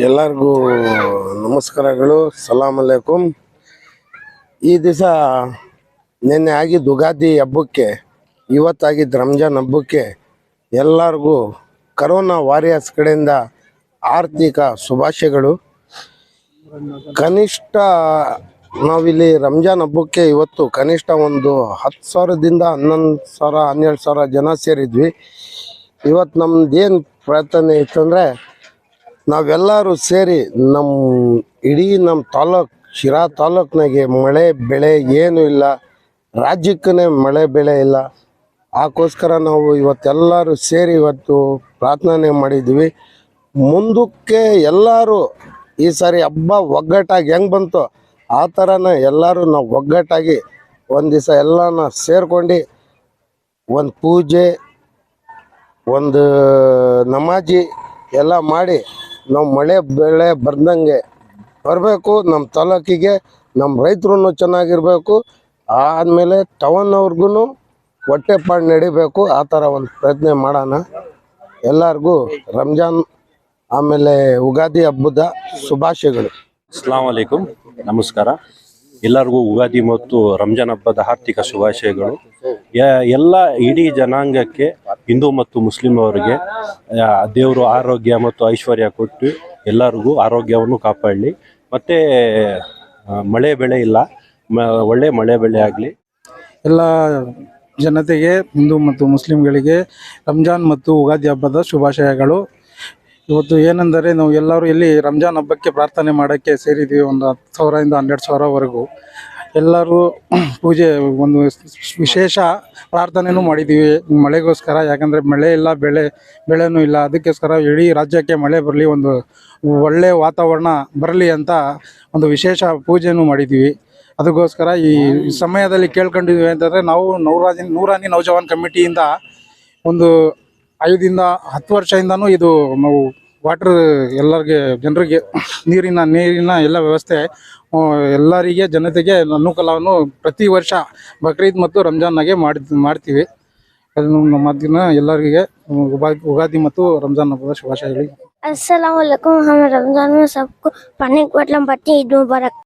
ಎಲ್ಲರಿಗೂ ನಮಸ್ಕಾರಗಳು, ಸಲಾಮ್ ಅಲೈಕುಂ. ಈ ದಿವಸ ನಿನ್ನೆ ಆಗಿದ್ದು ಉಗಾದಿ ಹಬ್ಬಕ್ಕೆ, ಇವತ್ತಾಗಿದ್ದು ರಂಜಾನ್ ಹಬ್ಬಕ್ಕೆ ಎಲ್ಲರಿಗೂ ಕರೋನಾ ವಾರಿಯರ್ಸ್ ಕಡೆಯಿಂದ ಆರ್ಥಿಕ ಶುಭಾಶಯಗಳು. ಕನಿಷ್ಠ ನಾವಿಲ್ಲಿ ರಂಜಾನ್ ಹಬ್ಬಕ್ಕೆ ಇವತ್ತು ಕನಿಷ್ಠ ಒಂದು 10,000ದಿಂದ 11,000 12,000 ಜನ ಸೇರಿದ್ವಿ. ಇವತ್ತು ನಮ್ದೇನು ಪ್ರಾರ್ಥನೆ ಇತ್ತಂದರೆ, ನಾವೆಲ್ಲರೂ ಸೇರಿ ಇಡೀ ನಮ್ಮ ತಾಲೂಕು ಶಿರಾ ತಾಲೂಕಿನಾಗೆ ಮಳೆ ಬೆಳೆ ಏನೂ ಇಲ್ಲ, ರಾಜ್ಯಕ್ಕೇ ಮಳೆ ಬೆಳೆ ಇಲ್ಲ. ಅದಕ್ಕೋಸ್ಕರ ನಾವು ಇವತ್ತೆಲ್ಲರೂ ಸೇರಿ ಇವತ್ತು ಪ್ರಾರ್ಥನೆ ಮಾಡಿದ್ವಿ. ಮುಂದಕ್ಕೆ ಎಲ್ಲರೂ ಈ ಸಾರಿ ಹಬ್ಬ ಒಗ್ಗಟ್ಟಾಗಿ ಹೆಂಗೆ ಬಂತು ಆ ಥರನೇ ಎಲ್ಲರೂ ನಾವು ಒಗ್ಗಟ್ಟಾಗಿ ಒಂದು ದಿವಸ ಎಲ್ಲನ ಸೇರ್ಕೊಂಡು ಒಂದು ಪೂಜೆ, ಒಂದು ನಮಾಜಿ ಎಲ್ಲ ಮಾಡಿ ನಾವು ಮಳೆ ಬೆಳೆ ಬರ್ದಂಗೆ ಬರಬೇಕು. ನಮ್ಮ ತಾಲೂಕಿಗೆ ನಮ್ಮ ರೈತರು ಚೆನ್ನಾಗಿರಬೇಕು, ಆದಮೇಲೆ ಟೌನ್ನವ್ರಿಗೂ ಹೊಟ್ಟೆಪಾಡು ನಡಿಬೇಕು. ಆ ಥರ ಒಂದು ಪ್ರಯತ್ನ ಮಾಡೋಣ. ಎಲ್ಲರಿಗೂ ರಂಜಾನ್ ಆಮೇಲೆ ಉಗಾದಿ ಹಬ್ಬದ ಶುಭಾಶಯಗಳು. ಅಸ್ಸಲಾಮ್ ಅಲೈಕುಂ, ನಮಸ್ಕಾರ. ಎಲ್ಲರಿಗೂ ಉಗಾದಿ ಮತ್ತು ರಂಜಾನ್ ಹಬ್ಬದ ಆರ್ಥಿಕ ಶುಭಾಶಯಗಳು. ಎಲ್ಲ ಇಡೀ ಜನಾಂಗಕ್ಕೆ, ಹಿಂದೂ ಮತ್ತು ಮುಸ್ಲಿಂ ಅವರಿಗೆ ದೇವರು ಆರೋಗ್ಯ ಮತ್ತು ಐಶ್ವರ್ಯ ಕೊಟ್ಟು ಎಲ್ಲರಿಗೂ ಆರೋಗ್ಯವನ್ನು ಕಾಪಾಡಲಿ. ಮತ್ತು ಮಳೆ ಬೆಳೆ ಇಲ್ಲ, ಒಳ್ಳೆ ಮಳೆ ಬೆಳೆ ಆಗಲಿ. ಎಲ್ಲ ಜನತೆಗೆ, ಹಿಂದೂ ಮತ್ತು ಮುಸ್ಲಿಂಗಳಿಗೆ ರಂಜಾನ್ ಮತ್ತು ಉಗಾದಿ ಹಬ್ಬದ ಶುಭಾಶಯಗಳು. ಇವತ್ತು ಏನೆಂದರೆ, ನಾವು ಎಲ್ಲರೂ ಇಲ್ಲಿ ರಂಜಾನ್ ಹಬ್ಬಕ್ಕೆ ಪ್ರಾರ್ಥನೆ ಮಾಡೋಕ್ಕೆ ಸೇರಿದ್ದೀವಿ. ಒಂದು 10,000ರಿಂದ 12,000ವರೆಗೂ ಎಲ್ಲರೂ ಪೂಜೆ, ಒಂದು ವಿಶೇಷ ಪ್ರಾರ್ಥನೆಯೂ ಮಾಡಿದ್ದೀವಿ ಮಳೆಗೋಸ್ಕರ. ಯಾಕಂದರೆ ಮಳೆ ಇಲ್ಲ, ಬೆಳೆನೂ ಇಲ್ಲ. ಅದಕ್ಕೋಸ್ಕರ ಇಡೀ ರಾಜ್ಯಕ್ಕೆ ಮಳೆ ಬರಲಿ, ಒಂದು ಒಳ್ಳೆಯ ವಾತಾವರಣ ಬರಲಿ ಅಂತ ಒಂದು ವಿಶೇಷ ಪೂಜೆನೂ ಮಾಡಿದ್ದೀವಿ. ಅದಕ್ಕೋಸ್ಕರ ಈ ಸಮಯದಲ್ಲಿ ಕೇಳ್ಕೊಂಡಿದ್ವಿ ಅಂತಂದರೆ, ನಾವು ನೂರಾನಿ ನೌಜವಾನ್ ಕಮಿಟಿಯಿಂದ ಒಂದು 5ರಿಂದ 10 ವರ್ಷದಿಂದನೂ ಇದು ನಾವು ವಾಟರ್ ಎಲ್ಲರಿಗೆ ಜನರಿಗೆ ನೀರಿನ ಎಲ್ಲ ವ್ಯವಸ್ಥೆ ಎಲ್ಲರಿಗೆ ಜನತೆಗೆ ಅನುಕೂಲವನ್ನು ಪ್ರತಿ ವರ್ಷ ಬಕ್ರೀದ್ ಮತ್ತು ರಂಜಾನ್ನಾಗೆ ಮಾಡ್ತೀವಿ. ಅದನ್ನು ನಮ್ಮ ದಿನ ಎಲ್ಲರಿಗೆ ಉಗಾದಿ ಮತ್ತು ರಂಜಾನ್ ಹಬ್ಬದ ಶುಭಾಶಯಗಳು. अस्सलाम वालेकुम. हम रमज़ान में सबको पानी की बोतल बच्चे ईद मुबारक.